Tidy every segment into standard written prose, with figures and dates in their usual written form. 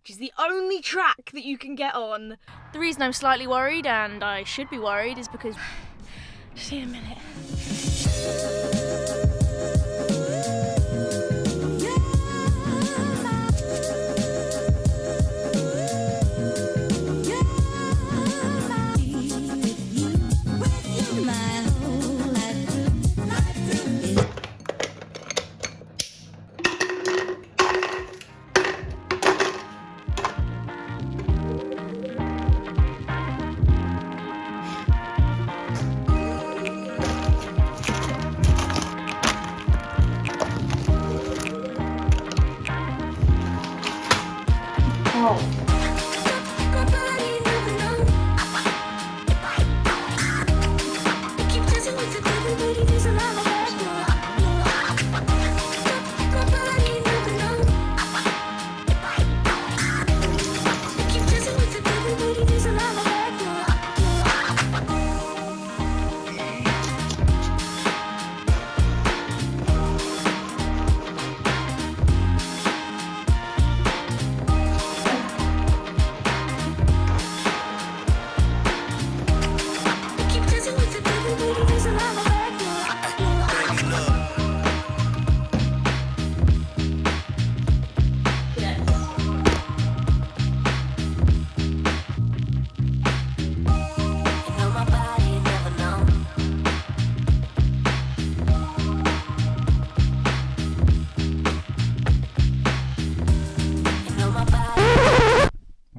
which is the only track that you can get on. The reason I'm slightly worried, and I should be worried, is because... Just in a minute.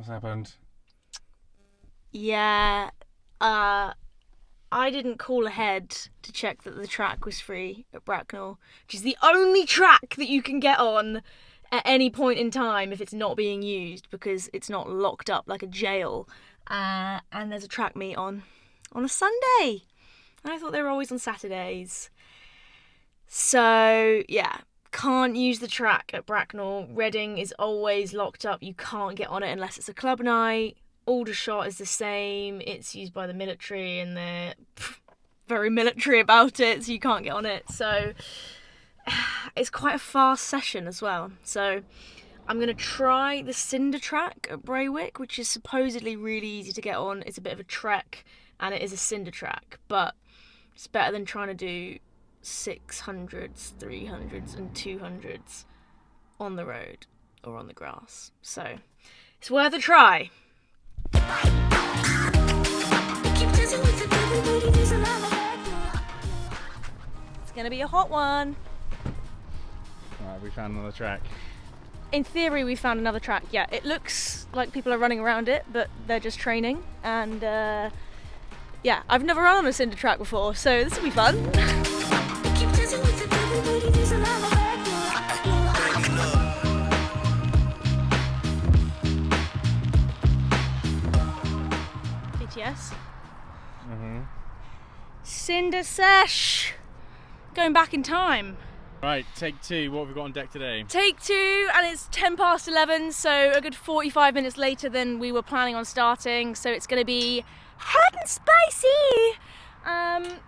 Happened? Yeah, I didn't call ahead to check that the track was free at Bracknell, which is the only track that you can get on at any point in time if it's not being used, because it's not locked up like a jail. And there's a track meet on a Sunday. I thought they were always on Saturdays. So, yeah. Can't use the track at Bracknell. Reading is always locked up. You can't get on it unless it's a club night. Aldershot is the same. It's used by the military and they're very military about it, so you can't get on it. So it's quite a fast session as well. So I'm going to try the cinder track at Braywick, which is supposedly really easy to get on. It's a bit of a trek and it is a cinder track, but it's better than trying to do 600s, 300s and 200s on the road or on the grass. So it's worth a try. It's gonna be a hot one. Alright, we found another track. In theory, we found another track. Yeah, it looks like people are running around it, but they're just training. And yeah, I've never run on a cinder track before, so this will be fun. BTS. Cinder sesh. Going back in time. Right, take two. What have we got on deck today? Take two, and it's 11:10, so a good 45 minutes later than we were planning on starting. So it's going to be hot and spicy.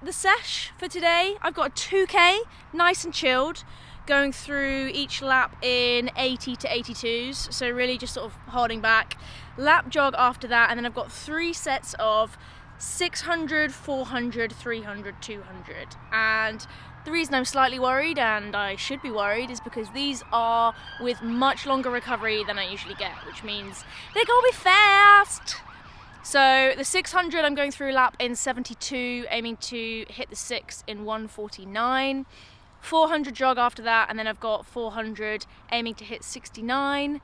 The sesh for today, I've got a 2K, nice and chilled, going through each lap in 80 to 82s, so really just sort of holding back. Lap jog after that, and then I've got 3 sets of 600, 400, 300, 200. And the reason I'm slightly worried, and I should be worried, is because these are with much longer recovery than I usually get, which means they're gonna be fast. So the 600 I'm going through a lap in 72, aiming to hit the 6 in 1:49. 400 jog after that, and then I've got 400 aiming to hit 69.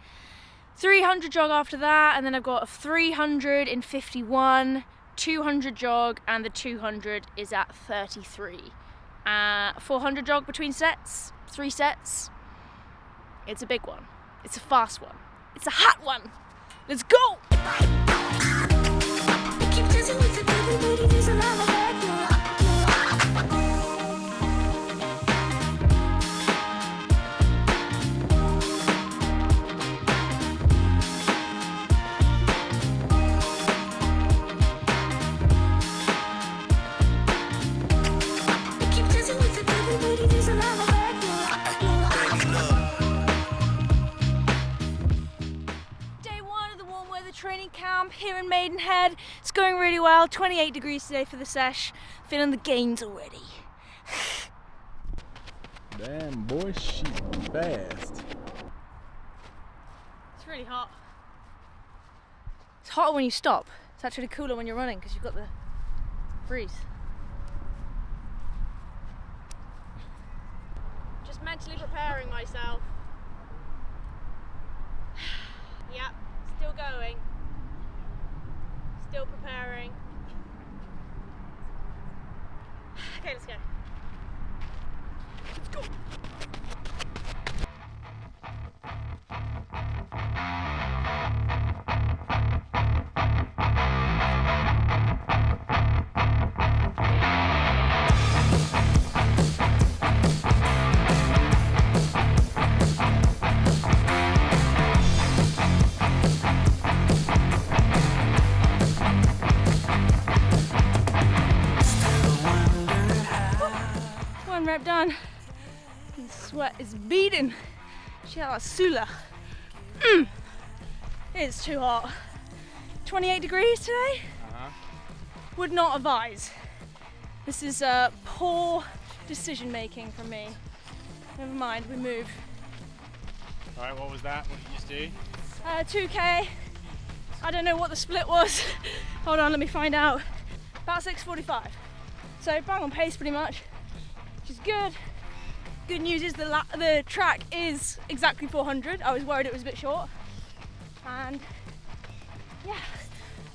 300 jog after that, and then I've got a 300 in 51. 200 jog, and the 200 is at 33. 400 jog between sets, 3 sets. It's a big one. It's a fast one. It's a hot one. Let's go! training camp here in Maidenhead. It's going really well. 28 degrees today for the sesh. Feeling the gains already. Damn boy, she fast. It's really hot. It's hotter when you stop. It's actually cooler when you're running because you've got the breeze. Just mentally preparing myself. Yep, still going. Still preparing. Okay, let's go. Let's go. One rep done. And sweat is beating. Shit like Sula. It's too hot. 28 degrees today. Would not advise. This is poor decision making from me. Never mind, we move. Alright, what was that? What did you just do? 2k. I don't know what the split was. Hold on, let me find out. About 6:45. So bang on pace pretty much, which is good. Good news is the track is exactly 400. I was worried it was a bit short. And yeah,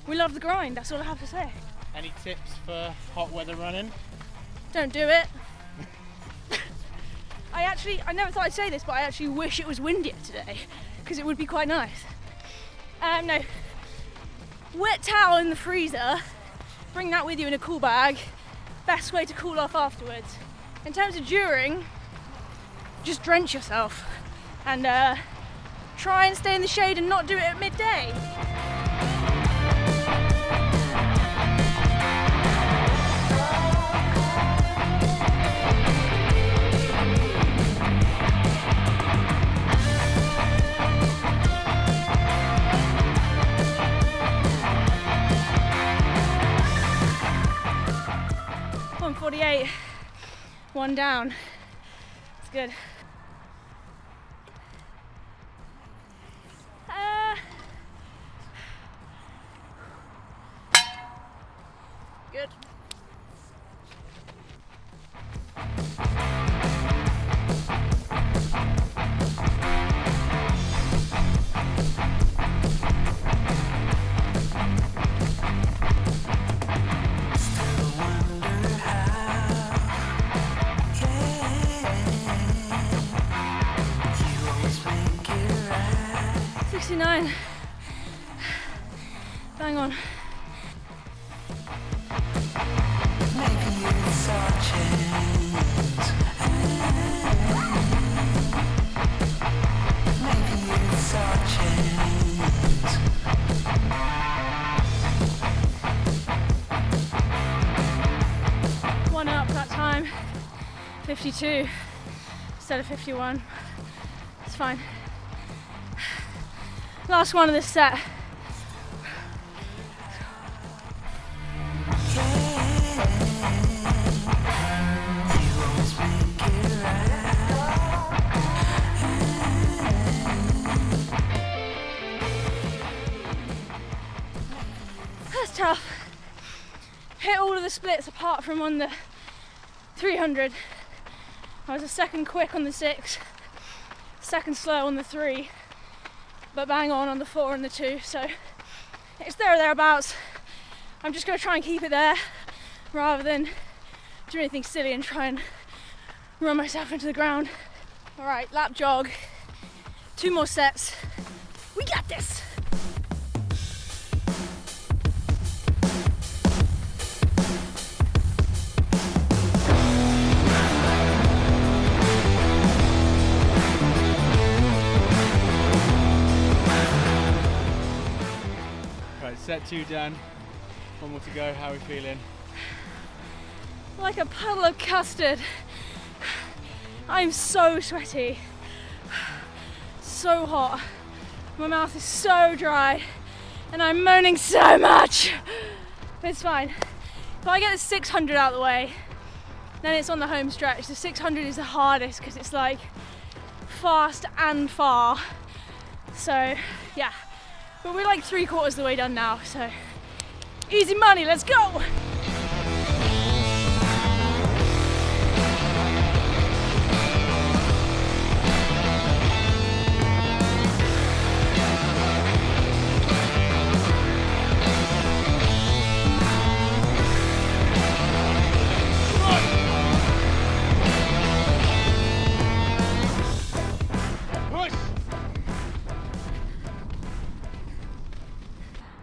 we love the grind, that's all I have to say. Any tips for hot weather running? Don't do it. I never thought I'd say this, but I actually wish it was windier today because it would be quite nice. No, wet towel in the freezer, bring that with you in a cool bag. Best way to cool off afterwards. In terms of during, just drench yourself and try and stay in the shade and not do it at midday. .48, one down. It's good. Good. Bang on. One up that time. 52 instead of 51. It's fine. Last one of this set. That's tough. Hit all of the splits apart from on the 300. I was a second quick on the 6, second slow on the 3, but bang on the 4 and the 2, so it's there or thereabouts. I'm just going to try and keep it there rather than do anything silly and try and run myself into the ground. Alright, lap jog, 2 more sets. We got this! Set 2 done, one more to go. How are we feeling? Like a puddle of custard. I'm so sweaty, so hot. My mouth is so dry. and I'm moaning so much. But it's fine. If I get the 600 out of the way, then it's on the home stretch. The 600 is the hardest because it's like fast and far. So yeah, but we're like 3/4 of the way done now, so easy money, let's go.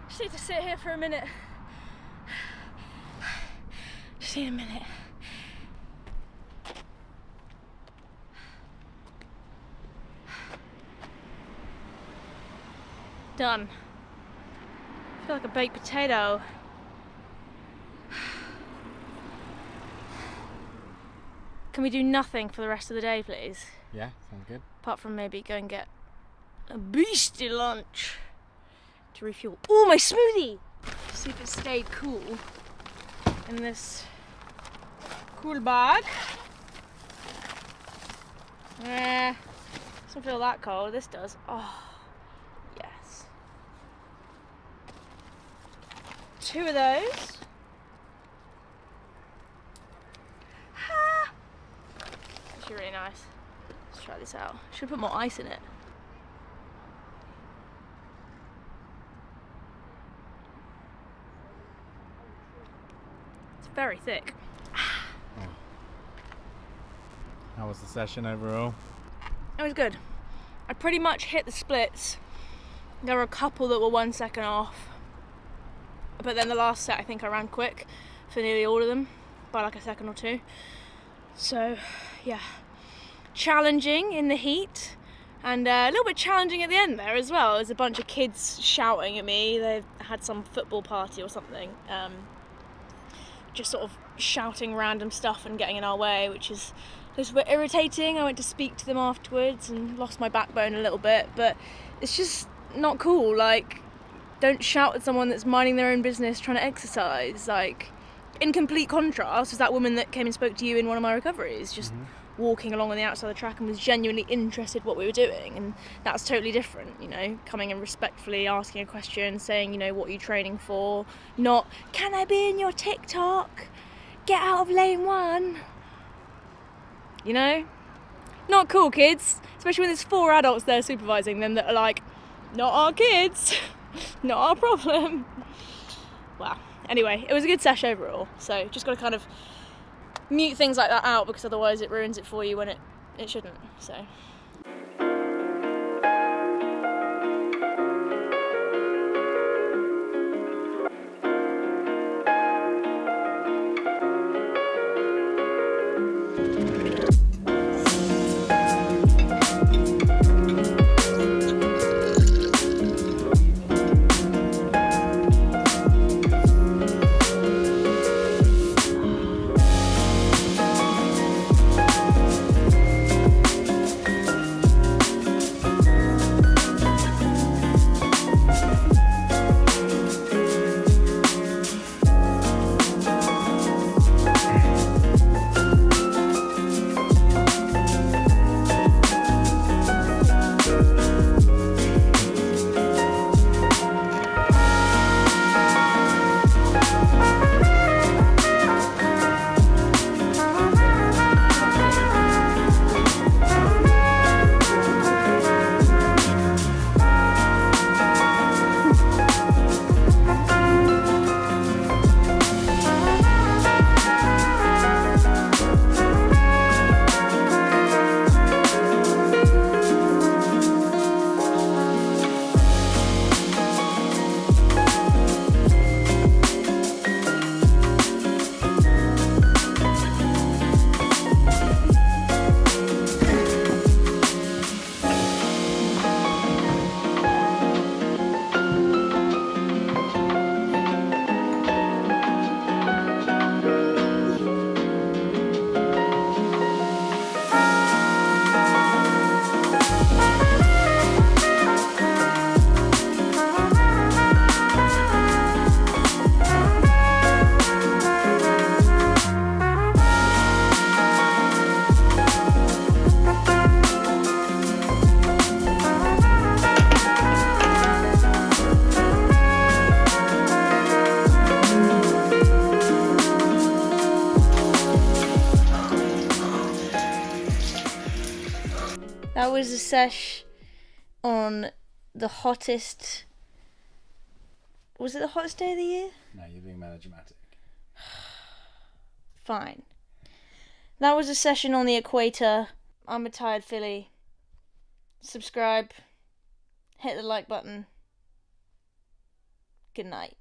Just need to sit here for a minute. Just need a minute. Done. I feel like a baked potato. Can we do nothing for the rest of the day, please? Yeah, sounds good. Apart from maybe go and get a beastie lunch to refuel. Oh, my smoothie! See if it stayed cool in this cool bag. Doesn't feel that cold. This does. Oh, yes. 2 of those. Actually really nice. Let's try this out. Should put more ice in it. It's very thick. How was the session overall? It was good. I pretty much hit the splits. There were a couple that were 1 second off. But then the last set I think I ran quick for nearly all of them, by like a second or 2. So yeah, challenging in the heat and a little bit challenging at the end there as well. There's a bunch of kids shouting at me. They had some football party or something, just sort of shouting random stuff and getting in our way, which is a little bit irritating. I went to speak to them afterwards and lost my backbone a little bit, but it's just not cool. Like, don't shout at someone that's minding their own business trying to exercise. Like, in complete contrast was that woman that came and spoke to you in one of my recoveries, just walking along on the outside of the track and was genuinely interested what we were doing, and that's totally different, you know, coming and respectfully asking a question, saying, you know, what are you training for, not, can I be in your TikTok, get out of lane 1, you know, not cool, kids, especially when there's 4 adults there supervising them that are like, not our kids, not our problem. Wow. Anyway, it was a good sesh overall, so just got to kind of mute things like that out, because otherwise it ruins it for you when it shouldn't, so. sesh on the hottest... Was it the hottest day of the year? No, you're being melodramatic. Fine. That was a session on the equator. I'm a tired filly. Subscribe. Hit the like button. Good night.